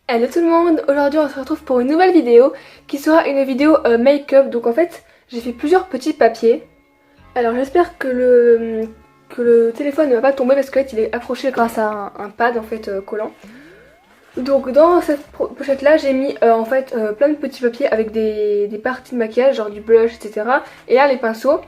Hello tout le monde, aujourd'hui on se retrouve pour une nouvelle vidéo qui sera une vidéo make-up. Donc en fait j'ai fait plusieurs petits papiers. Alors j'espère que le téléphone ne va pas tomber parce que il est accroché grâce à un pad en fait collant. Donc dans cette pochette là j'ai mis en fait plein de petits papiers avec des parties de maquillage, genre du blush, etc. Et là les pinceaux.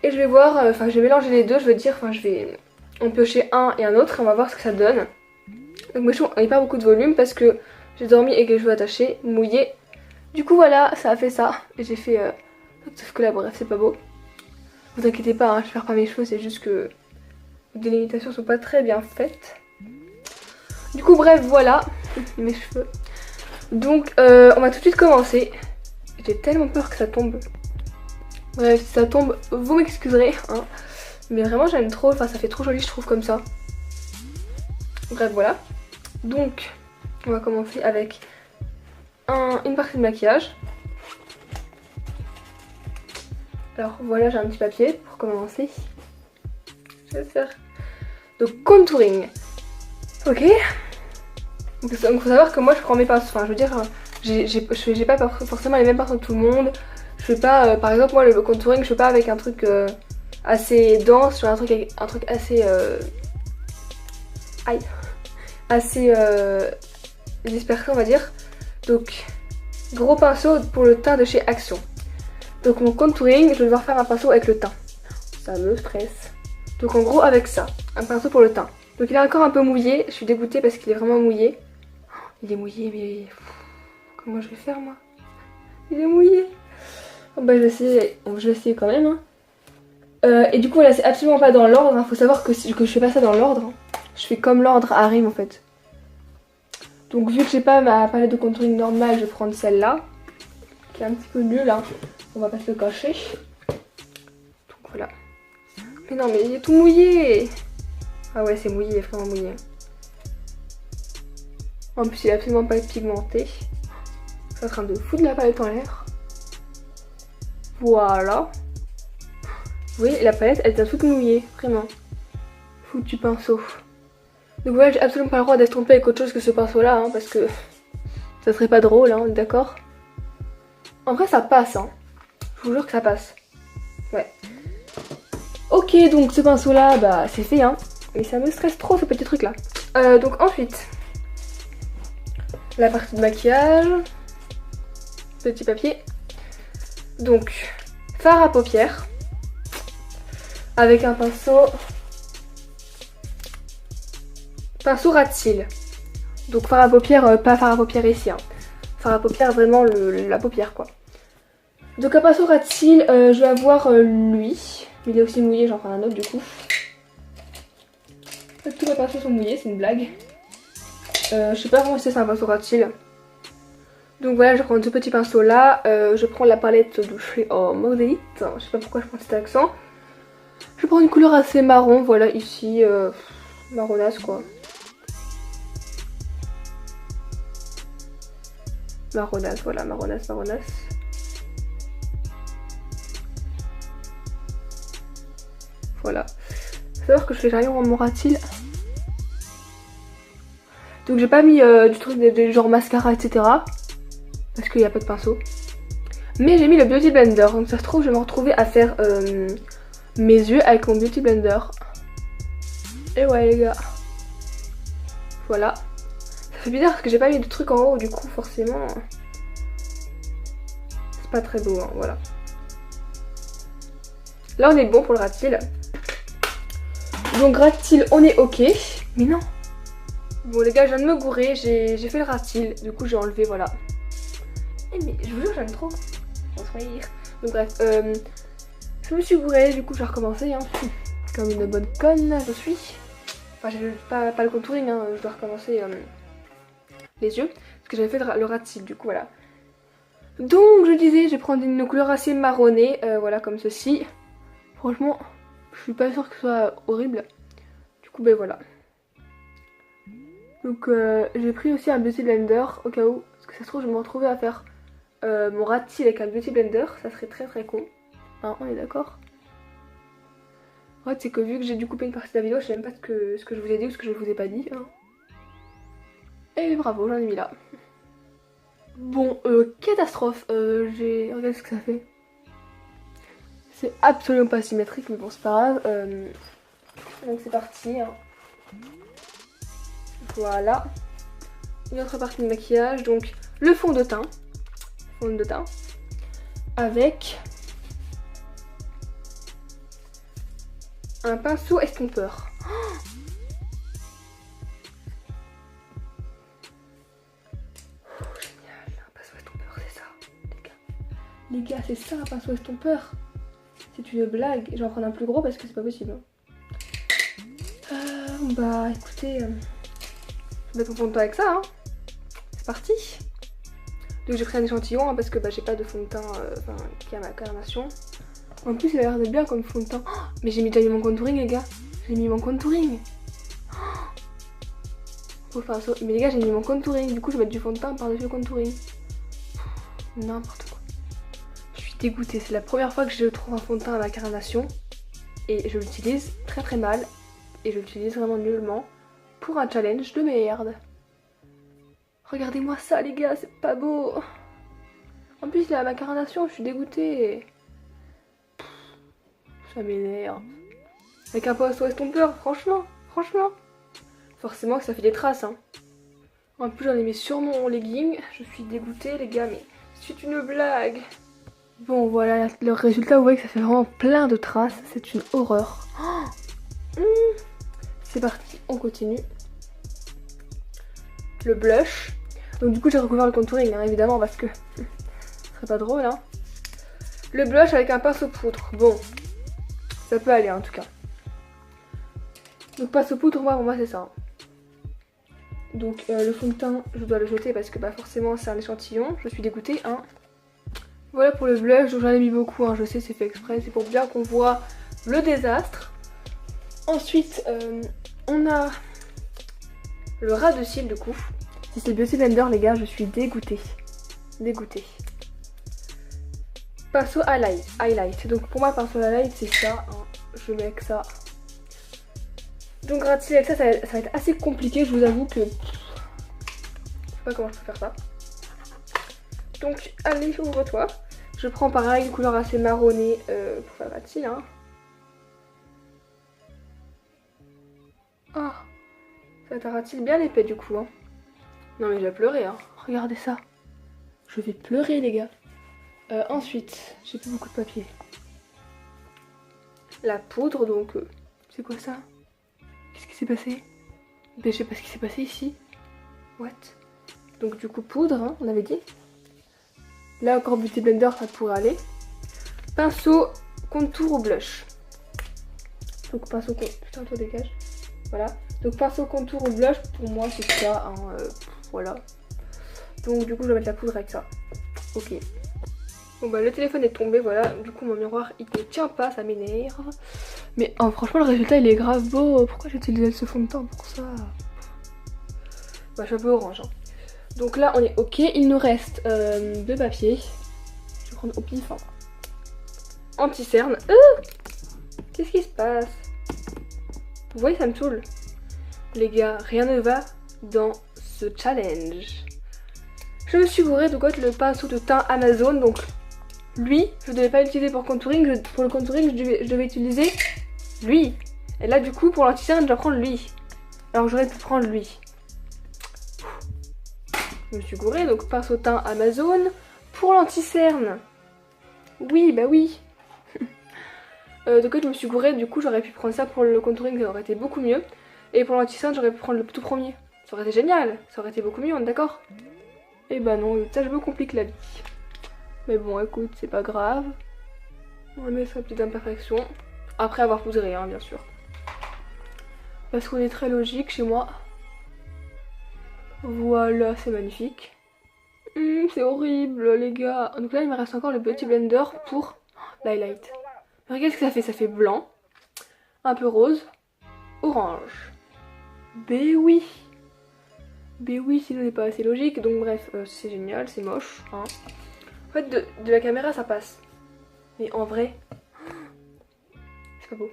Et je vais voir, enfin je vais mélanger les deux, je veux dire, enfin je vais en piocher un et un autre et on va voir ce que ça donne. Donc mes cheveux n'ont pas beaucoup de volume parce que j'ai dormi avec les cheveux attachés, mouillés. Du coup voilà, ça a fait ça. Et j'ai fait... sauf que là bref, c'est pas beau. Vous inquiétez pas, hein, je perds pas mes cheveux, c'est juste que les délimitations sont pas très bien faites. Du coup bref, voilà mes cheveux. Donc on va tout de suite commencer. J'ai tellement peur que ça tombe. Bref, si ça tombe, vous m'excuserez. Hein. Mais vraiment j'aime trop, enfin ça fait trop joli je trouve comme ça. Bref voilà. Donc on va commencer avec une partie de maquillage. Alors voilà, j'ai un petit papier pour commencer. Je vais faire donc contouring. Ok. Donc il faut savoir que moi je prends mes pinceaux. Enfin je veux dire, j'ai pas forcément les mêmes pinceaux que tout le monde. Je fais pas, par exemple moi le contouring je fais pas avec un truc assez dense, je fais un truc assez aïe, assez dispersé on va dire. Donc gros pinceau pour le teint de chez Action. Donc mon contouring, je vais devoir faire un pinceau avec le teint. Ça me stresse. Donc en gros avec ça, un pinceau pour le teint. Donc il est encore un peu mouillé, je suis dégoûtée parce qu'il est vraiment mouillé. Il est mouillé mais... Comment je vais faire moi? Il est mouillé. Oh, bah je vais essayer, bon, je vais essayer quand même. Hein. Et du coup là c'est absolument pas dans l'ordre, hein. Faut savoir que je fais pas ça dans l'ordre. Hein. Je fais comme l'ordre arrive en fait. Donc vu que j'ai pas ma palette de contouring normale, je vais prendre celle-là. Qui est un petit peu nulle, hein. On va pas se le cacher. Donc voilà. Mais non mais il est tout mouillé. Ah ouais c'est mouillé, il est vraiment mouillé. En plus il est absolument pas pigmenté. Je suis en train de foutre la palette en l'air. Voilà. Vous voyez la palette elle est toute mouillée, vraiment. Foutu pinceau. Donc voilà j'ai absolument pas le droit d'estomper avec autre chose que ce pinceau là, hein, parce que ça serait pas drôle, hein, d'accord. En vrai ça passe, hein. Je vous jure que ça passe. Ouais. Ok donc ce pinceau là bah c'est fait, hein. Mais ça me stresse trop ce petit truc là. Donc ensuite, la partie de maquillage, petit papier. Donc, fard à paupières avec un pinceau ras de cils. Donc fard à paupières, pas fard à paupières ici, hein. Fard à paupières vraiment la paupière quoi. Donc un pinceau ras de cils, je vais avoir lui. Il est aussi mouillé, j'en ferai un autre du coup. Tous mes pinceaux sont mouillés, c'est une blague. Je sais pas vraiment si c'est un pinceau ras de cils. Donc voilà, je prends ce petit pinceau là, je prends la palette de chez Modélite, je sais pas pourquoi je prends cet accent. Je prends une couleur assez marron, voilà ici, marronasse quoi. Marronasse, voilà, marronasse. Voilà. Faut savoir que je fais jamais mon ras-de-cils. Donc j'ai pas mis du truc de genre mascara etc. Parce qu'il n'y a pas de pinceau. Mais j'ai mis le Beauty Blender. Donc ça se trouve je vais me retrouver à faire mes yeux avec mon Beauty Blender. Et ouais les gars. Voilà. Ça fait bizarre parce que j'ai pas mis de truc en haut du coup forcément. C'est pas très beau, hein, voilà. Là on est bon pour le ras-de-cils. Donc ras-de-cils on est ok. Mais non. Bon les gars je viens de me gourer, j'ai fait le ras-de-cils. Du coup j'ai enlevé voilà. Mais je vous jure j'aime trop. On se rire. Donc bref, je me suis gourée, du coup je vais recommencer, hein. Comme une bonne conne, je suis. Enfin j'ai pas le contouring, hein. Je dois recommencer les yeux. Parce que j'avais fait le ras de cils, du coup voilà. Donc je disais, je vais prendre une couleur assez marronnée, voilà comme ceci. Franchement, je suis pas sûre que ce soit horrible. Du coup ben voilà. Donc j'ai pris aussi un Beauty Blender au cas où. Parce que ça se trouve je vais me retrouver à faire mon ras de cils avec un Beauty Blender, ça serait très con. Hein, on est d'accord? En fait c'est que vu que j'ai dû couper une partie de la vidéo, je sais même pas ce que je vous ai dit ou ce que je vous ai pas dit. Hein. Et bravo, j'en ai mis là. Bon, catastrophe. Regardez ce que ça fait. C'est absolument pas symétrique, mais bon, c'est pas grave. Donc c'est parti. Hein. Voilà. Une autre partie de maquillage. Donc le fond de teint. Fond de teint. Avec un pinceau estompeur. Les gars, c'est ça un pinceau estompeur. C'est une blague. Je vais en prendre un plus gros parce que c'est pas possible. Bah écoutez, je vais confondre avec ça. Hein. C'est parti. Donc j'ai pris un échantillon hein, parce que bah, j'ai pas de fond de teint qui a ma coloration. En plus, il a l'air de bien comme fond de teint. Oh, mais j'ai déjà mis mon contouring, les gars. J'ai mis mon contouring. Oh, mais les gars, j'ai mis mon contouring. Du coup, je vais mettre du fond de teint par-dessus le contouring. N'importe quoi. Je suis dégoûtée. C'est la première fois que je trouve un fond de teint à ma carnation. Et je l'utilise très très mal. Et je l'utilise vraiment nullement. Pour un challenge de merde. Regardez-moi ça, les gars. C'est pas beau. En plus, il est à ma carnation. Je suis dégoûtée. Ça m'énerve. Avec un pinceau estompeur, franchement. Forcément que ça fait des traces. Hein. En plus, j'en ai mis sur mon legging. Je suis dégoûtée, les gars. Mais c'est une blague. Bon, voilà, le résultat, vous voyez que ça fait vraiment plein de traces. C'est une horreur. C'est parti, on continue. Le blush. Donc du coup, j'ai recouvert le contouring, hein, évidemment, parce que ce serait pas drôle. Hein. Le blush avec un pinceau poudre. Bon, ça peut aller en tout cas. Donc pinceau poudre, pour moi, c'est ça. Donc le fond de teint, je dois le jeter parce que bah, forcément, c'est un échantillon. Je suis dégoûtée, hein. Voilà pour le blush, donc j'en ai mis beaucoup, hein, je sais c'est fait exprès, c'est pour bien qu'on voit le désastre. Ensuite, on a le ras de cils du coup. Si c'est Beauty Blender les gars, je suis dégoûtée. Pinceau highlight. Donc pour moi, pinceau highlight c'est ça, hein. Je mets avec ça. Donc gratte-cils avec ça, ça va être assez compliqué, je vous avoue que... Je sais pas comment je peux faire ça. Donc allez, ouvre-toi. Je prends pareil une couleur assez marronnée pour faire gratte-cils. Hein. Oh, ça gratte-cils bien épais du coup. Hein. Non mais je vais pleurer. Hein. Regardez ça. Je vais pleurer les gars. Ensuite, j'ai plus beaucoup de papier. La poudre donc... c'est quoi ça? Qu'est-ce qui s'est passé? Ben, je sais pas ce qui s'est passé ici. What? Donc du coup poudre, hein, on avait dit. Là encore Beauty Blender, ça pourrait aller. Pinceau contour ou blush. Donc pinceau contour... Putain, toi dégage. Voilà. Donc pinceau contour ou blush, pour moi c'est ça. Hein, voilà. Donc du coup je vais mettre la poudre avec ça. Ok. Bon bah le téléphone est tombé, voilà. Du coup mon miroir il ne tient pas, ça m'énerve. Mais oh, franchement le résultat il est grave beau. Pourquoi j'ai utilisé ce fond de teint pour ça? Bah je suis un peu orange. Hein. Donc là on est ok. Il nous reste deux papiers. Je vais prendre au pif. Hein. Anti-cerne. Qu'est-ce qui se passe? Vous voyez ça me saoule. Les gars, rien ne va dans ce challenge. Je me suis bourré de quoi le pinceau de teint Amazon. Donc lui, je ne devais pas l'utiliser pour contouring. Pour le contouring, je devais utiliser lui. Et là du coup pour l'anti-cerne, je dois prendre lui. Alors j'aurais pu prendre lui. Je me suis gourée, donc pinceau teint Amazon. Pour l'anti-cerne, oui, bah oui. Donc je me suis gourée, du coup j'aurais pu prendre ça pour le contouring, ça aurait été beaucoup mieux. Et pour l'anti-cerne, j'aurais pu prendre le tout premier. Ça aurait été génial, ça aurait été beaucoup mieux, on est d'accord? Et bah non, ça je me complique la vie. Mais bon, écoute, c'est pas grave. On va mettre sa petite imperfection. Après avoir poudré, hein, bien sûr. Parce qu'on est très logique chez moi. Voilà, c'est magnifique. C'est horrible, les gars. Donc là, il me reste encore le Beauty Blender pour l'highlight. Regardez ce que ça fait. Ça fait blanc, un peu rose, orange. Ben oui. Ben oui, sinon, on n'est pas assez logique. Donc bref, c'est génial, c'est moche. Hein. En fait, de la caméra, ça passe. Mais en vrai, c'est pas beau.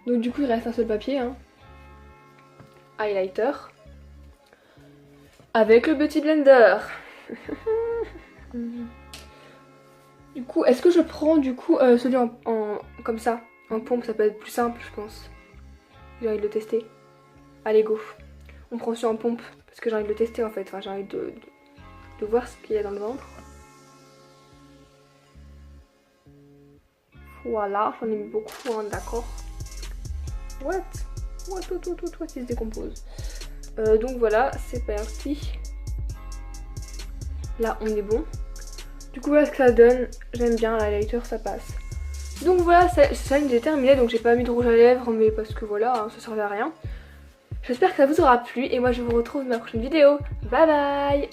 Donc du coup, il reste un seul papier. Hein. Highlighter. avec le Beauty Blender. Du coup, est-ce que je prends du coup celui comme ça, en pompe, ça peut être plus simple je pense. J'ai envie de le tester. Allez go. On prend celui en pompe parce que j'ai envie de le tester en fait, enfin j'ai envie de voir ce qu'il y a dans le ventre. Voilà, j'en ai mis beaucoup, hein, d'accord. What, il se décompose. Donc voilà, c'est parti. Là, on est bon. Du coup, voilà ce que ça donne. J'aime bien, la lighter, ça passe. Donc voilà, ça j'ai terminé. Donc j'ai pas mis de rouge à lèvres, mais parce que voilà, hein, ça servait à rien. J'espère que ça vous aura plu et moi je vous retrouve dans ma prochaine vidéo. Bye bye.